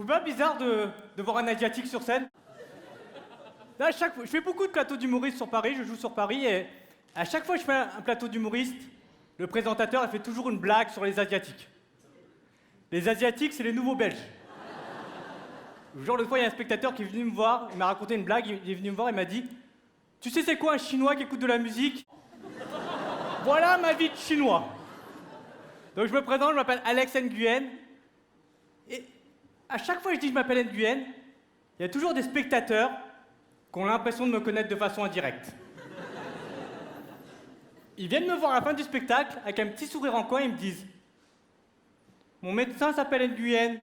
trouve pas bizarre de voir un Asiatique sur scène? Là, je fais beaucoup de plateaux d'humoristes sur Paris, je joue sur Paris, et à chaque fois que je fais un plateau d'humoriste, le présentateur il fait toujours une blague sur les Asiatiques. Les Asiatiques, c'est les nouveaux Belges. Genre, l'autre fois, il y a un spectateur qui est venu me voir, il m'a raconté une blague, il est venu me voir, il m'a dit « Tu sais c'est quoi un Chinois qui écoute de la musique ?» Voilà ma vie de Chinois. Donc je me présente, je m'appelle Alex Nguyen, et à chaque fois que je dis que je m'appelle Nguyen, il y a toujours des spectateurs qui ont l'impression de me connaître de façon indirecte. Ils viennent me voir à la fin du spectacle avec un petit sourire en coin et ils me disent « Mon médecin s'appelle Nguyen. »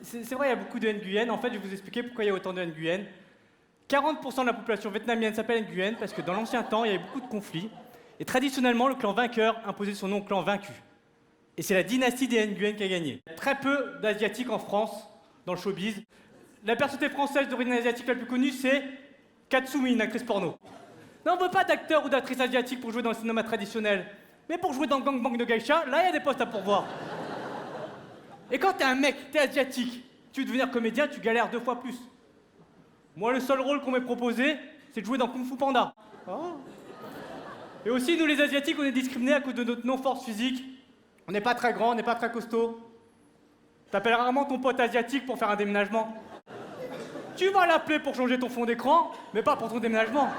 C'est vrai, il y a beaucoup de Nguyen. En fait, je vais vous expliquer pourquoi il y a autant de Nguyen. 40% de la population vietnamienne s'appelle Nguyen parce que dans l'ancien temps, il y avait beaucoup de conflits. Et traditionnellement, le clan vainqueur imposait son nom au clan vaincu. Et c'est la dynastie des Nguyen qui a gagné. Il y a très peu d'Asiatiques en France, dans le showbiz. La personnalité française d'origine asiatique la plus connue, c'est Katsumi, une actrice porno. Non, on veut pas d'acteurs ou d'actrices asiatiques pour jouer dans le cinéma traditionnel. Mais pour jouer dans le gangbang de geisha, là, il y a des postes à pourvoir. Et quand t'es un mec, t'es asiatique, tu veux devenir comédien, tu galères 2 fois plus. Moi, le seul rôle qu'on m'ait proposé, c'est de jouer dans Kung Fu Panda. Oh. Et aussi, nous les Asiatiques, on est discriminés à cause de notre non-force physique. On n'est pas très grand, on n'est pas très costaud. T'appelles rarement ton pote asiatique pour faire un déménagement. Tu vas l'appeler pour changer ton fond d'écran, mais pas pour ton déménagement.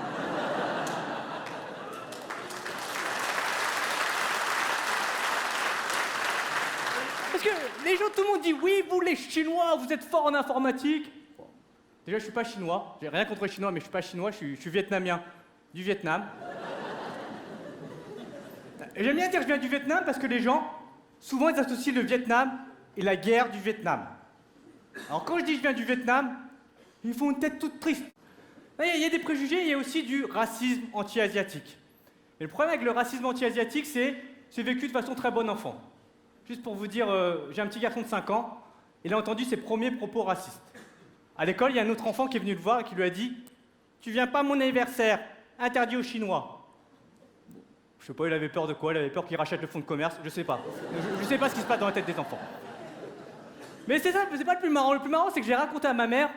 Parce que les gens, tout le monde dit oui, vous les Chinois, vous êtes forts en informatique. Déjà, je suis pas chinois. J'ai rien contre les Chinois, mais je suis pas chinois, je suis vietnamien. Du Vietnam. Et j'aime bien dire que je viens du Vietnam parce que les gens, souvent, ils associent le Vietnam et la guerre du Vietnam. Alors quand je dis que je viens du Vietnam, ils font une tête toute triste. Il y a des préjugés, il y a aussi du racisme anti-asiatique. Et le problème avec le racisme anti-asiatique, c'est vécu de façon très bon enfant. Juste pour vous dire, j'ai un petit garçon de 5 ans, il a entendu ses premiers propos racistes. À l'école, il y a un autre enfant qui est venu le voir et qui lui a dit « Tu viens pas à mon anniversaire, interdit aux Chinois. » Je sais pas, il avait peur de quoi? Il avait peur qu'il rachète le fonds de commerce, je sais pas. Je sais pas ce qui se passe dans la tête des enfants. Mais c'est ça, c'est pas le plus marrant. Le plus marrant, c'est que j'ai raconté à ma mère,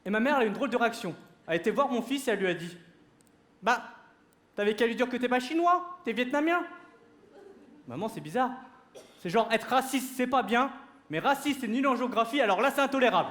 et ma mère elle a eu une drôle de réaction. Elle a été voir mon fils et elle lui a dit « Bah, t'avais qu'à lui dire que t'es pas chinois, t'es vietnamien. » Maman, c'est bizarre. C'est genre être raciste, c'est pas bien, mais raciste et nul en géographie, alors là, c'est intolérable.